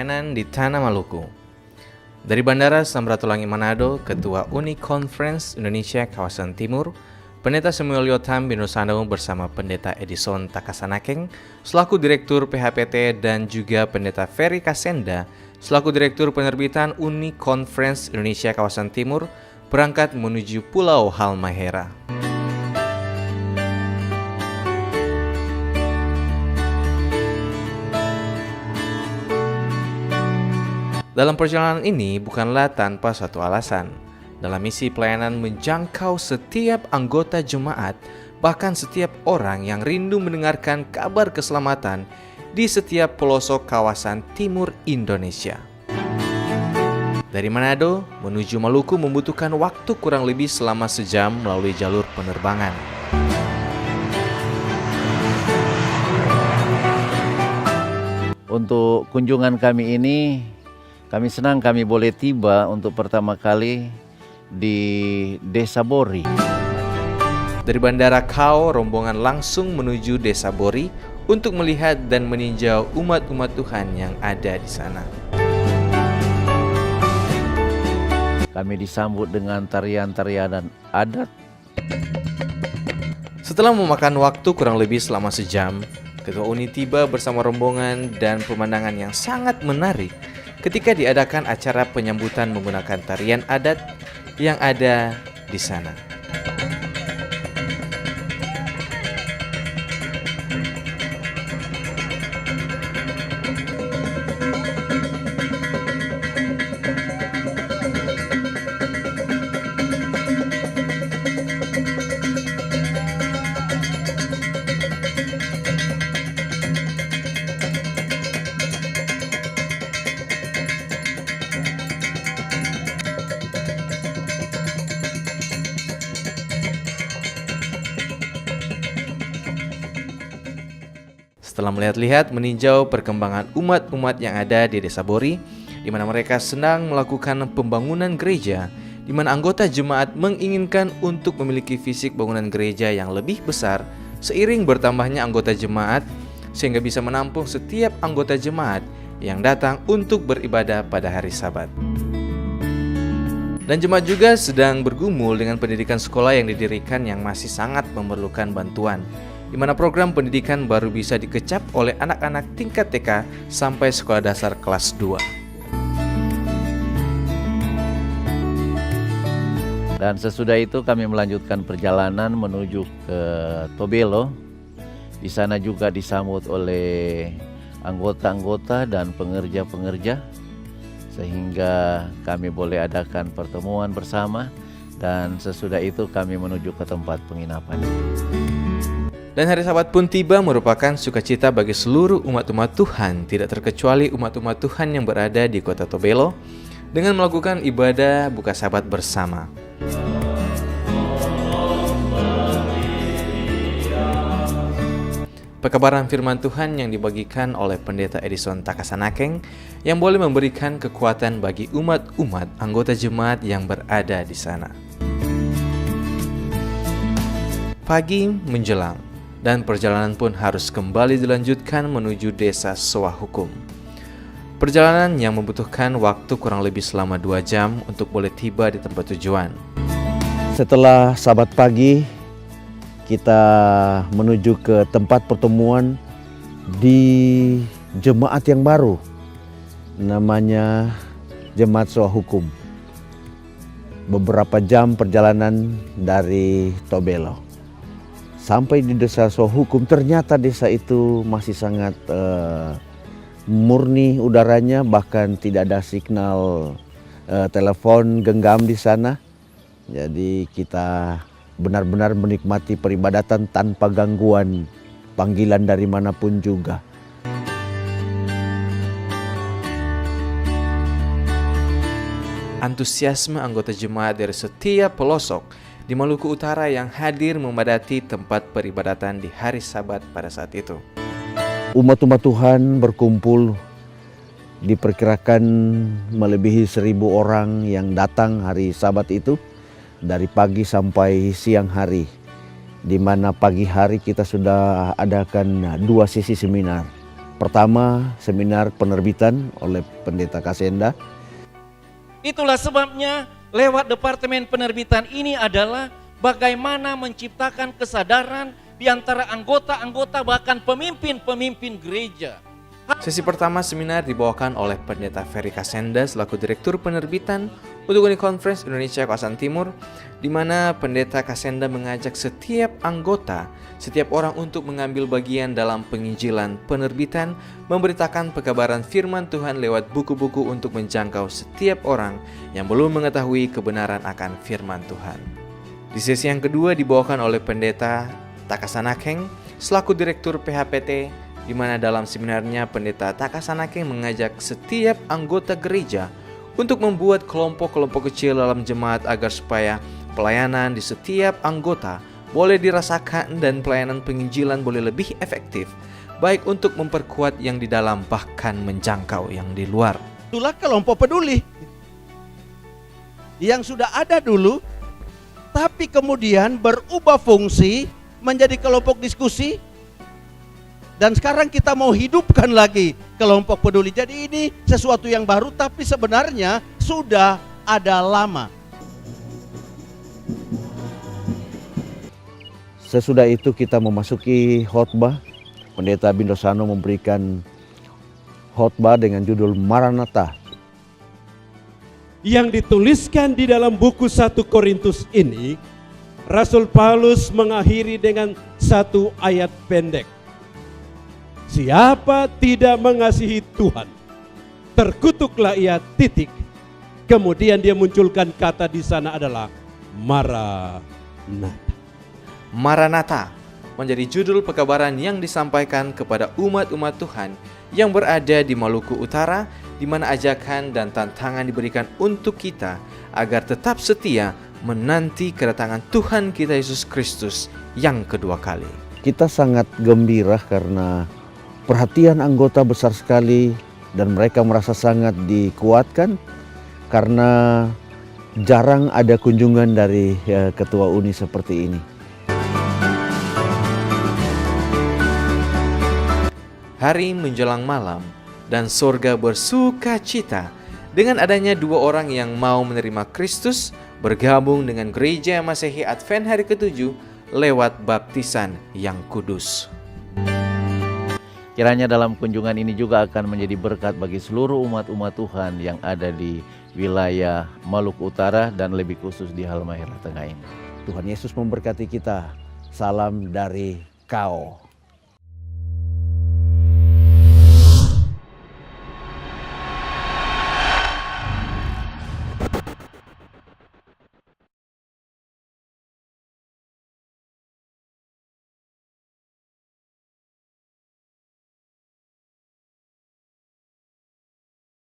pelayanan di Tanah Maluku. Dari Bandara Samratulangi Manado, Ketua Uni Conference Indonesia Kawasan Timur, Pendeta Samuel Yotam Binusano bersama Pendeta Edison Takasanakeng selaku Direktur PHPT dan juga Pendeta Ferry Kasenda selaku Direktur Penerbitan Uni Conference Indonesia Kawasan Timur berangkat menuju Pulau Halmahera. Dalam perjalanan ini bukanlah tanpa suatu alasan. Dalam misi pelayanan menjangkau setiap anggota jemaat, bahkan setiap orang yang rindu mendengarkan kabar keselamatan di setiap pelosok kawasan timur Indonesia. Dari Manado menuju Maluku membutuhkan waktu kurang lebih selama sejam melalui jalur penerbangan. Untuk kunjungan kami ini, kami senang kami boleh tiba untuk pertama kali di Desa Bori. Dari Bandara Kao, rombongan langsung menuju Desa Bori untuk melihat dan meninjau umat-umat Tuhan yang ada di sana. Kami disambut dengan tarian-tarian adat. Setelah memakan waktu kurang lebih selama sejam, Ketua Uni tiba bersama rombongan dan pemandangan yang sangat menarik ketika diadakan acara penyambutan menggunakan tarian adat yang ada di sana. Setelah melihat-lihat meninjau perkembangan umat-umat yang ada di Desa Bori, di mana mereka sedang melakukan pembangunan gereja, di mana anggota jemaat menginginkan untuk memiliki fisik bangunan gereja yang lebih besar seiring bertambahnya anggota jemaat, sehingga bisa menampung setiap anggota jemaat yang datang untuk beribadah pada hari Sabat. Dan jemaat juga sedang bergumul dengan pendidikan sekolah yang didirikan yang masih sangat memerlukan bantuan, di mana program pendidikan baru bisa dikecap oleh anak-anak tingkat TK sampai sekolah dasar kelas 2. Dan sesudah itu kami melanjutkan perjalanan menuju ke Tobelo. Di sana juga disambut oleh anggota-anggota dan pengerja-pengerja, sehingga kami boleh adakan pertemuan bersama, dan sesudah itu kami menuju ke tempat penginapan. Dan hari Sabat pun tiba merupakan sukacita bagi seluruh umat-umat Tuhan, tidak terkecuali umat-umat Tuhan yang berada di kota Tobelo, dengan melakukan ibadah buka Sabat bersama. Pekabaran firman Tuhan yang dibagikan oleh Pendeta Edison Takasanakeng yang boleh memberikan kekuatan bagi umat-umat anggota jemaat yang berada di sana. Pagi menjelang, dan perjalanan pun harus kembali dilanjutkan menuju Desa Sowahukum. Perjalanan yang membutuhkan waktu kurang lebih selama 2 jam untuk boleh tiba di tempat tujuan. Setelah Sabat pagi, kita menuju ke tempat pertemuan di jemaat yang baru, namanya Jemaat Sowahukum. Beberapa jam perjalanan dari Tobelo. Sampai di Desa Sowahukum, ternyata desa itu masih sangat murni udaranya, bahkan tidak ada signal telepon genggam di sana. Jadi kita benar-benar menikmati peribadatan tanpa gangguan panggilan dari manapun juga. Antusiasme anggota jemaat dari setiap pelosok di Maluku Utara yang hadir memadati tempat peribadatan di hari Sabat pada saat itu. Umat-umat Tuhan berkumpul, diperkirakan melebihi 1.000 orang yang datang hari Sabat itu, dari pagi sampai siang hari, di mana pagi hari kita sudah adakan 2 sesi seminar Pertama, seminar penerbitan oleh Pendeta Kasenda. Itulah sebabnya lewat Departemen Penerbitan ini adalah bagaimana menciptakan kesadaran di antara anggota-anggota bahkan pemimpin-pemimpin gereja. Sesi pertama seminar dibawakan oleh Pendeta Ferry Kasenda selaku Direktur Penerbitan untuk Uni Conference Indonesia Kawasan Timur, di mana Pendeta Kasenda mengajak setiap anggota, setiap orang untuk mengambil bagian dalam penginjilan penerbitan, memberitakan pekabaran firman Tuhan lewat buku-buku untuk menjangkau setiap orang yang belum mengetahui kebenaran akan firman Tuhan. Di sesi yang kedua dibawakan oleh Pendeta Takasanakeng selaku Direktur PHPT, di mana dalam seminarnya Pendeta Takasanakeng mengajak setiap anggota gereja untuk membuat kelompok-kelompok kecil dalam jemaat agar supaya pelayanan di setiap anggota boleh dirasakan dan pelayanan penginjilan boleh lebih efektif, baik untuk memperkuat yang di dalam bahkan menjangkau yang di luar. Itulah kelompok peduli yang sudah ada dulu, tapi kemudian berubah fungsi menjadi kelompok diskusi. Dan sekarang kita mau hidupkan lagi kelompok peduli. Jadi ini sesuatu yang baru, tapi sebenarnya sudah ada lama. Sesudah itu kita memasuki khotbah. Pendeta Bindosano memberikan khotbah dengan judul Maranatha. Yang dituliskan di dalam buku 1 Korintus ini, Rasul Paulus mengakhiri dengan satu ayat pendek. Siapa tidak mengasihi Tuhan, terkutuklah ia, titik. Kemudian dia munculkan kata di sana adalah Maranatha. Maranatha menjadi judul pekabaran yang disampaikan kepada umat-umat Tuhan yang berada di Maluku Utara, di mana ajakan dan tantangan diberikan untuk kita agar tetap setia menanti kedatangan Tuhan kita Yesus Kristus yang kedua kali. Kita sangat gembira karena perhatian anggota besar sekali dan mereka merasa sangat dikuatkan karena jarang ada kunjungan dari ketua uni seperti ini. Hari menjelang malam dan sorga bersuka cita dengan adanya dua orang yang mau menerima Kristus bergabung dengan Gereja Masehi Advent hari ke-7 lewat baptisan yang kudus. Kiranya dalam kunjungan ini juga akan menjadi berkat bagi seluruh umat-umat Tuhan yang ada di wilayah Maluku Utara dan lebih khusus di Halmahera Tengah ini. Tuhan Yesus memberkati kita. Salam dari KAO.